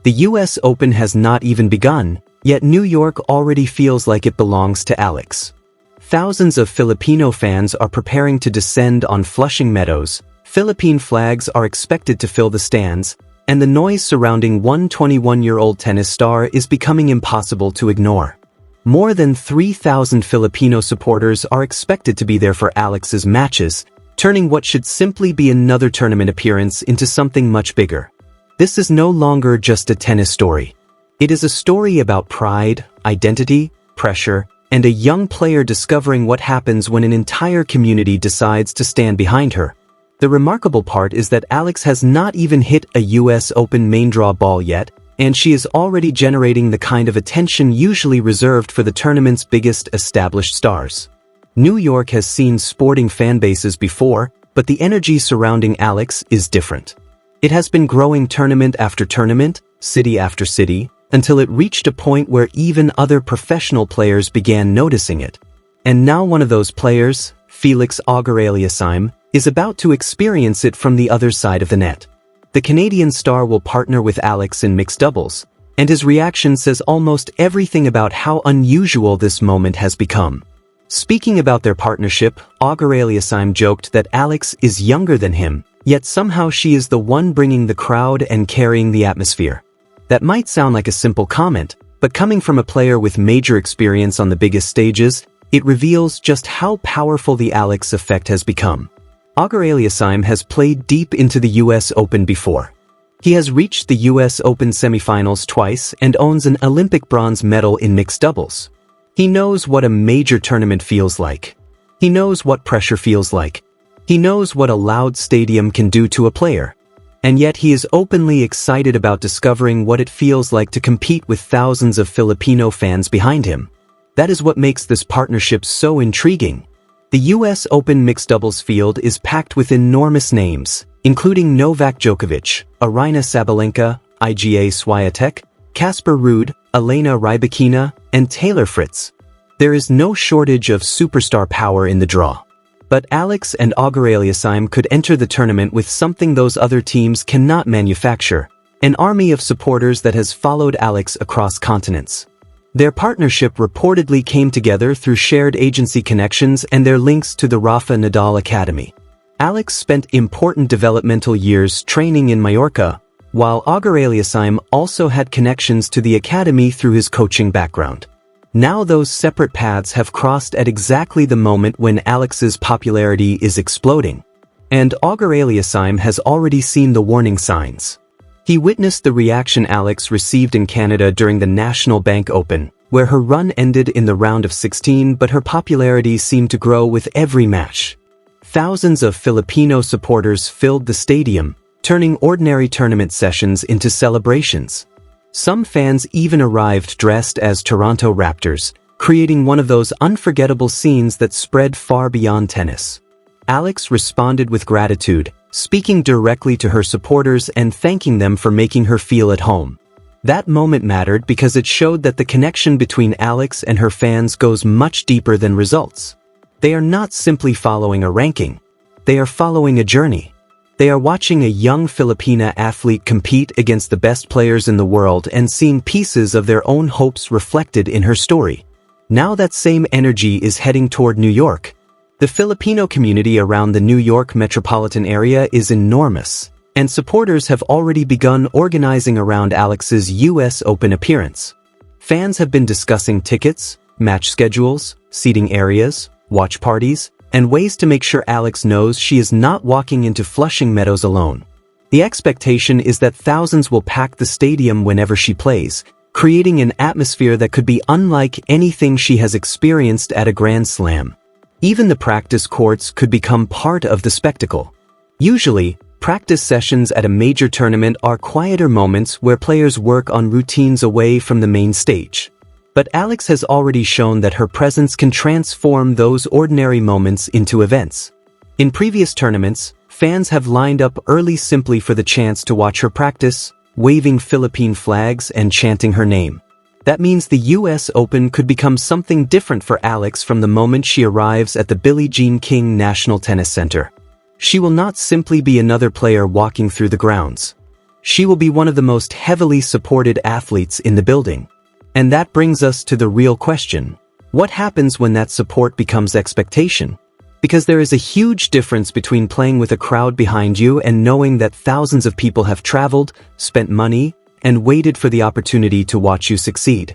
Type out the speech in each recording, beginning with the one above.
The US Open has not even begun, yet New York already feels like it belongs to Alex. Thousands of Filipino fans are preparing to descend on Flushing Meadows, Philippine flags are expected to fill the stands, and the noise surrounding one 21-year-old tennis star is becoming impossible to ignore. More than 3,000 Filipino supporters are expected to be there for Alex's matches, turning what should simply be another tournament appearance into something much bigger. This is no longer just a tennis story. It is a story about pride, identity, pressure, and a young player discovering what happens when an entire community decides to stand behind her. The remarkable part is that Alex has not even hit a US Open main draw ball yet, and she is already generating the kind of attention usually reserved for the tournament's biggest established stars. New York has seen sporting fan bases before, but the energy surrounding Alex is different. It has been growing tournament after tournament, city after city, until it reached a point where even other professional players began noticing it. And now one of those players, Felix Auger-Aliassime, is about to experience it from the other side of the net. The Canadian star will partner with Alex in mixed doubles, and his reaction says almost everything about how unusual this moment has become. Speaking about their partnership, Auger-Aliassime joked that Alex is younger than him, yet somehow she is the one bringing the crowd and carrying the atmosphere. That might sound like a simple comment, but coming from a player with major experience on the biggest stages, it reveals just how powerful the Alex effect has become. Auger-Aliassime has played deep into the US Open before. He has reached the US Open semifinals twice and owns an Olympic bronze medal in mixed doubles. He knows what a major tournament feels like. He knows what pressure feels like. He knows what a loud stadium can do to a player. And yet he is openly excited about discovering what it feels like to compete with thousands of Filipino fans behind him. That is what makes this partnership so intriguing. The US Open mixed doubles field is packed with enormous names, including Novak Djokovic, Aryna Sabalenka, Iga Swiatek, Casper Ruud, Elena Rybakina, and Taylor Fritz. There is no shortage of superstar power in the draw. But Alex and Auger-Aliassime could enter the tournament with something those other teams cannot manufacture, an army of supporters that has followed Alex across continents. Their partnership reportedly came together through shared agency connections and their links to the Rafa Nadal Academy. Alex spent important developmental years training in Mallorca, while Auger-Aliassime also had connections to the academy through his coaching background. Now those separate paths have crossed at exactly the moment when Alex's popularity is exploding. And Auger-Aliassime has already seen the warning signs. He witnessed the reaction Alex received in Canada during the National Bank Open, where her run ended in the round of 16 but her popularity seemed to grow with every match. Thousands of Filipino supporters filled the stadium, turning ordinary tournament sessions into celebrations. Some fans even arrived dressed as Toronto Raptors, creating one of those unforgettable scenes that spread far beyond tennis. Alex responded with gratitude, speaking directly to her supporters and thanking them for making her feel at home. That moment mattered because it showed that the connection between Alex and her fans goes much deeper than results. They are not simply following a ranking. They are following a journey. They are watching a young Filipina athlete compete against the best players in the world and seeing pieces of their own hopes reflected in her story. Now that same energy is heading toward New York. The Filipino community around the New York metropolitan area is enormous, and supporters have already begun organizing around Alex's US Open appearance. Fans have been discussing tickets, match schedules, seating areas, watch parties, and ways to make sure Alex knows she is not walking into Flushing Meadows alone. The expectation is that thousands will pack the stadium whenever she plays, creating an atmosphere that could be unlike anything she has experienced at a Grand Slam. Even the practice courts could become part of the spectacle. Usually, practice sessions at a major tournament are quieter moments where players work on routines away from the main stage. But Alex has already shown that her presence can transform those ordinary moments into events. In previous tournaments, fans have lined up early simply for the chance to watch her practice, waving Philippine flags and chanting her name. That means the US Open could become something different for Alex from the moment she arrives at the Billie Jean King National Tennis Center. She will not simply be another player walking through the grounds. She will be one of the most heavily supported athletes in the building. And that brings us to the real question. What happens when that support becomes expectation? Because there is a huge difference between playing with a crowd behind you and knowing that thousands of people have traveled, spent money, and waited for the opportunity to watch you succeed.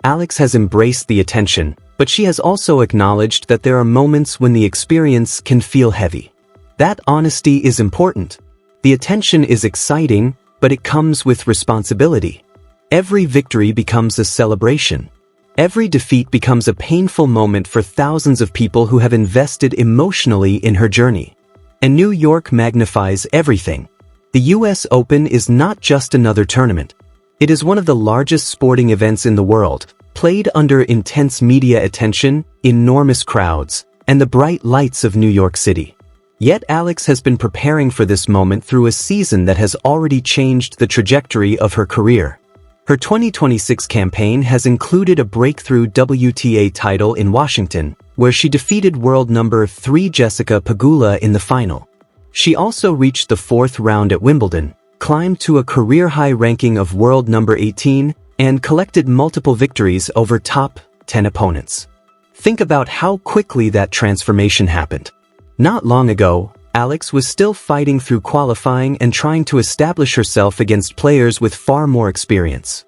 Alex has embraced the attention, but she has also acknowledged that there are moments when the experience can feel heavy. That honesty is important. The attention is exciting, but it comes with responsibility. Every victory becomes a celebration. Every defeat becomes a painful moment for thousands of people who have invested emotionally in her journey. And New York magnifies everything. The US Open is not just another tournament. It is one of the largest sporting events in the world, played under intense media attention, enormous crowds, and the bright lights of New York City. Yet Alex has been preparing for this moment through a season that has already changed the trajectory of her career. Her 2026 campaign has included a breakthrough WTA title in Washington, where she defeated world number 3 Jessica Pegula in the final. She also reached the 4th round at Wimbledon, climbed to a career-high ranking of world number 18, and collected multiple victories over top 10 opponents. Think about how quickly that transformation happened. Not long ago, Alex was still fighting through qualifying and trying to establish herself against players with far more experience.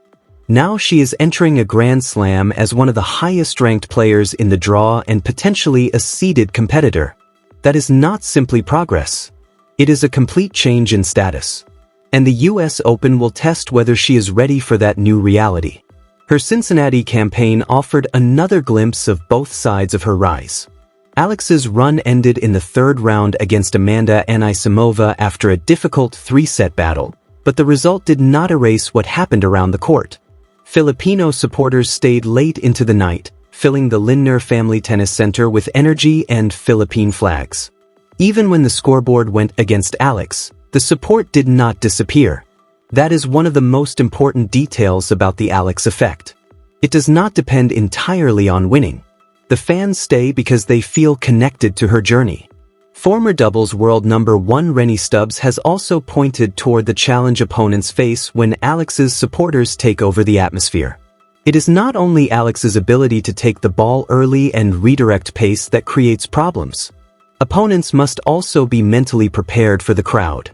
Now she is entering a Grand Slam as one of the highest-ranked players in the draw and potentially a seeded competitor. That is not simply progress. It is a complete change in status. And the US Open will test whether she is ready for that new reality. Her Cincinnati campaign offered another glimpse of both sides of her rise. Alex's run ended in the 3rd round against Amanda Anisimova after a difficult 3-set battle, but the result did not erase what happened around the court. Filipino supporters stayed late into the night, filling the Lindner Family Tennis Center with energy and Philippine flags. Even when the scoreboard went against Alex, the support did not disappear. That is one of the most important details about the Alex effect. It does not depend entirely on winning. The fans stay because they feel connected to her journey. Former doubles world number 1 Rennie Stubbs has also pointed toward the challenge opponents face when Alex's supporters take over the atmosphere. It is not only Alex's ability to take the ball early and redirect pace that creates problems. Opponents must also be mentally prepared for the crowd.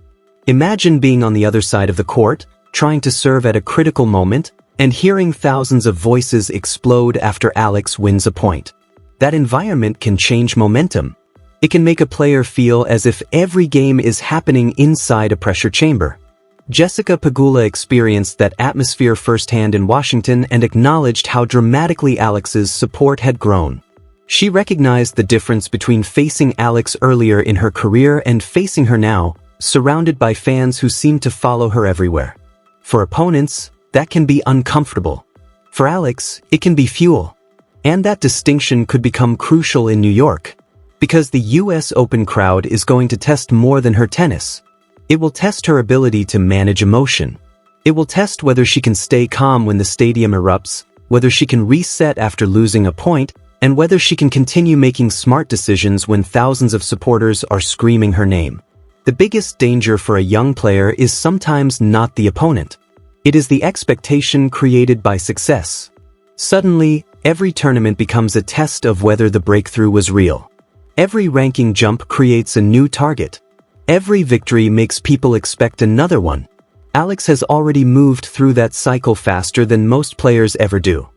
Imagine being on the other side of the court, trying to serve at a critical moment, and hearing thousands of voices explode after Alex wins a point. That environment can change momentum. It can make a player feel as if every game is happening inside a pressure chamber. Jessica Pegula experienced that atmosphere firsthand in Washington and acknowledged how dramatically Alex's support had grown. She recognized the difference between facing Alex earlier in her career and facing her now, surrounded by fans who seem to follow her everywhere. For opponents, that can be uncomfortable. For Alex, it can be fuel. And that distinction could become crucial in New York. Because the US Open crowd is going to test more than her tennis. It will test her ability to manage emotion. It will test whether she can stay calm when the stadium erupts, whether she can reset after losing a point, and whether she can continue making smart decisions when thousands of supporters are screaming her name. The biggest danger for a young player is sometimes not the opponent. It is the expectation created by success. Suddenly, every tournament becomes a test of whether the breakthrough was real. Every ranking jump creates a new target. Every victory makes people expect another one. Alex has already moved through that cycle faster than most players ever do.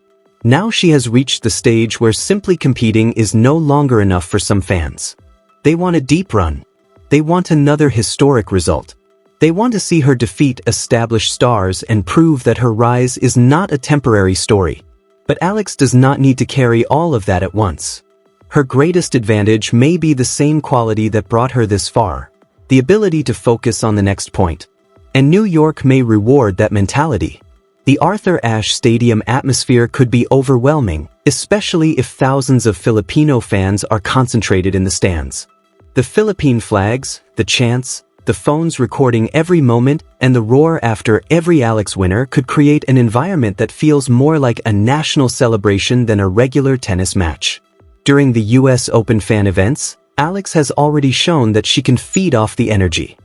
Now she has reached the stage where simply competing is no longer enough for some fans. They want a deep run. They want another historic result. They want to see her defeat established stars and prove that her rise is not a temporary story. But Alex does not need to carry all of that at once. Her greatest advantage may be the same quality that brought her this far, the ability to focus on the next point. And New York may reward that mentality. The Arthur Ashe Stadium atmosphere could be overwhelming, especially if thousands of Filipino fans are concentrated in the stands. The Philippine flags, the chants, the phones recording every moment, and the roar after every Alex winner could create an environment that feels more like a national celebration than a regular tennis match. During the US Open fan events, Alex has already shown that she can feed off the energy.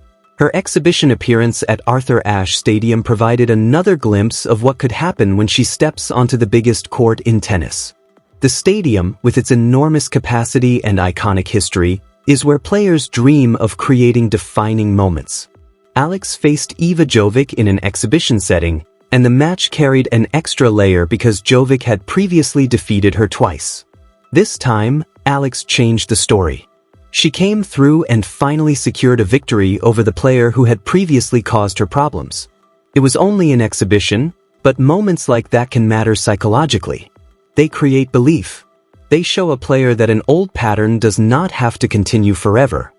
Her exhibition appearance at Arthur Ashe Stadium provided another glimpse of what could happen when she steps onto the biggest court in tennis. The stadium, with its enormous capacity and iconic history, is where players dream of creating defining moments. Alex faced Eva Jovic in an exhibition setting, and the match carried an extra layer because Jovic had previously defeated her twice. This time, Alex changed the story. She came through and finally secured a victory over the player who had previously caused her problems. It was only an exhibition, but moments like that can matter psychologically. They create belief. They show a player that an old pattern does not have to continue forever.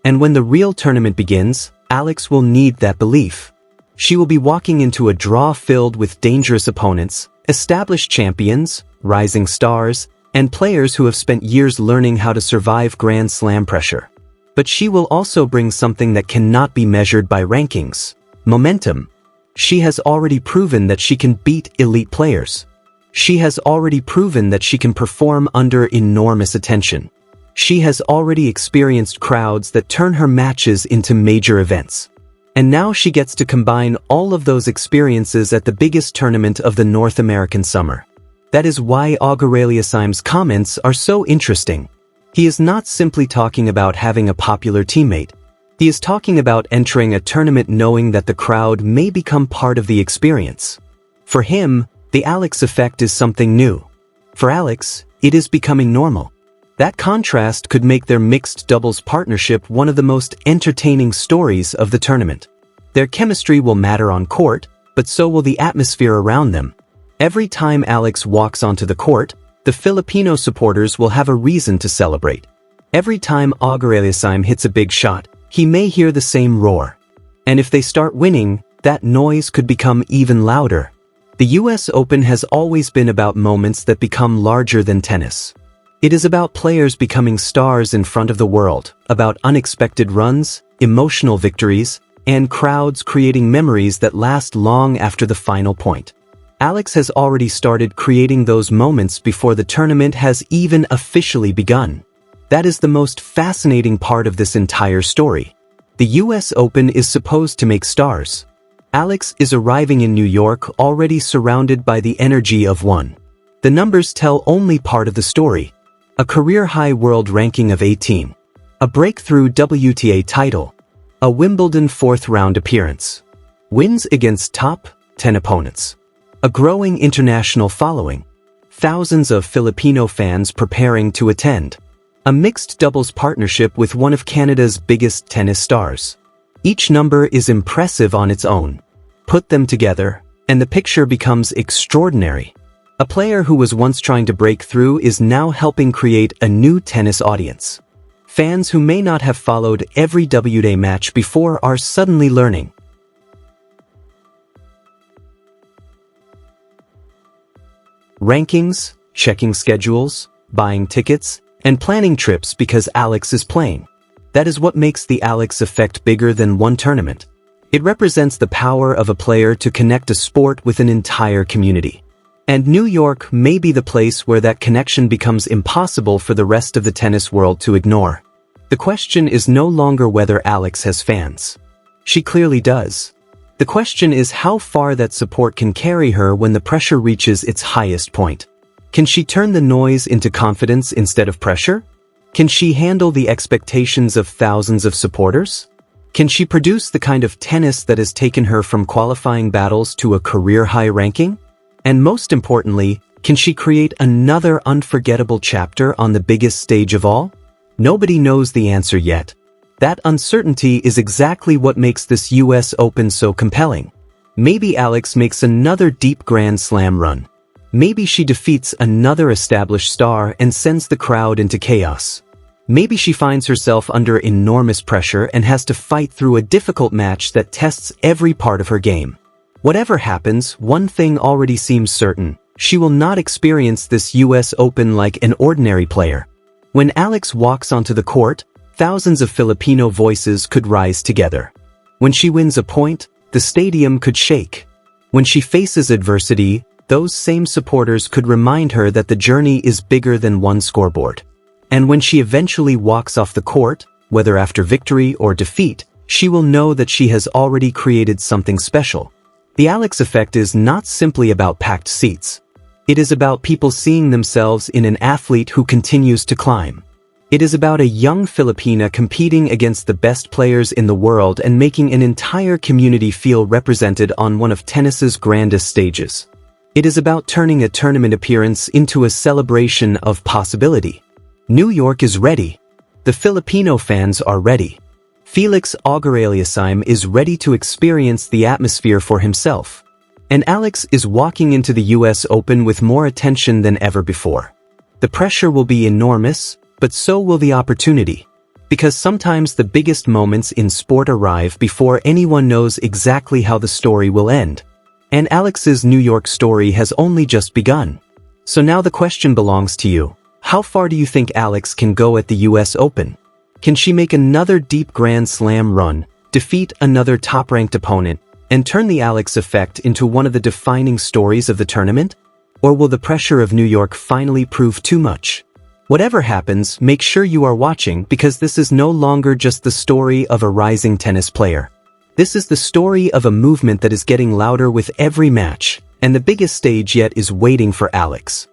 And when the real tournament begins, Alex will need that belief. She will be walking into a draw filled with dangerous opponents, established champions, rising stars, and players who have spent years learning how to survive Grand Slam pressure. But she will also bring something that cannot be measured by rankings: momentum. She has already proven that she can beat elite players. She has already proven that she can perform under enormous attention. She has already experienced crowds that turn her matches into major events. And now she gets to combine all of those experiences at the biggest tournament of the North American summer. That is why Auger-Aliassime's comments are so interesting. He is not simply talking about having a popular teammate. He is talking about entering a tournament knowing that the crowd may become part of the experience. For him, the Alex effect is something new. For Alex, it is becoming normal. That contrast could make their mixed doubles partnership one of the most entertaining stories of the tournament. Their chemistry will matter on court, but so will the atmosphere around them. Every time Alex walks onto the court, the Filipino supporters will have a reason to celebrate. Every time Auger-Aliassime hits a big shot, he may hear the same roar. And if they start winning, that noise could become even louder. The US Open has always been about moments that become larger than tennis. It is about players becoming stars in front of the world, about unexpected runs, emotional victories, and crowds creating memories that last long after the final point. Alex has already started creating those moments before the tournament has even officially begun. That is the most fascinating part of this entire story. The US Open is supposed to make stars. Alex is arriving in New York already surrounded by the energy of one. The numbers tell only part of the story. A career-high world ranking of 18. A breakthrough WTA title. A Wimbledon fourth-round appearance. Wins against top 10 opponents. A growing international following. Thousands of Filipino fans preparing to attend. A mixed doubles partnership with one of Canada's biggest tennis stars. Each number is impressive on its own. Put them together, and the picture becomes extraordinary. A player who was once trying to break through is now helping create a new tennis audience. Fans who may not have followed every WTA match before are suddenly learning. Rankings, checking schedules, buying tickets, and planning trips because Alex is playing. That is what makes the Alex effect bigger than one tournament. It represents the power of a player to connect a sport with an entire community. And New York may be the place where that connection becomes impossible for the rest of the tennis world to ignore. The question is no longer whether Alex has fans. She clearly does. The question is how far that support can carry her when the pressure reaches its highest point. Can she turn the noise into confidence instead of pressure? Can she handle the expectations of thousands of supporters? Can she produce the kind of tennis that has taken her from qualifying battles to a career-high ranking? And most importantly, can she create another unforgettable chapter on the biggest stage of all? Nobody knows the answer yet. That uncertainty is exactly what makes this US Open so compelling. Maybe Alex makes another deep Grand Slam run. Maybe she defeats another established star and sends the crowd into chaos. Maybe she finds herself under enormous pressure and has to fight through a difficult match that tests every part of her game. Whatever happens, one thing already seems certain. She will not experience this US Open like an ordinary player. When Alex walks onto the court, thousands of Filipino voices could rise together. When she wins a point, the stadium could shake. When she faces adversity, those same supporters could remind her that the journey is bigger than one scoreboard. And when she eventually walks off the court, whether after victory or defeat, she will know that she has already created something special. The Alex effect is not simply about packed seats. It is about people seeing themselves in an athlete who continues to climb. It is about a young Filipina competing against the best players in the world and making an entire community feel represented on one of tennis's grandest stages. It is about turning a tournament appearance into a celebration of possibility. New York is ready. The Filipino fans are ready. Felix Auger-Aliassime is ready to experience the atmosphere for himself. And Alex is walking into the US Open with more attention than ever before. The pressure will be enormous, but so will the opportunity. Because sometimes the biggest moments in sport arrive before anyone knows exactly how the story will end. And Alex's New York story has only just begun. So now the question belongs to you. How far do you think Alex can go at the US Open? Can she make another deep Grand Slam run, defeat another top-ranked opponent, and turn the Alex effect into one of the defining stories of the tournament? Or will the pressure of New York finally prove too much? Whatever happens, make sure you are watching because this is no longer just the story of a rising tennis player. This is the story of a movement that is getting louder with every match, and the biggest stage yet is waiting for Alex.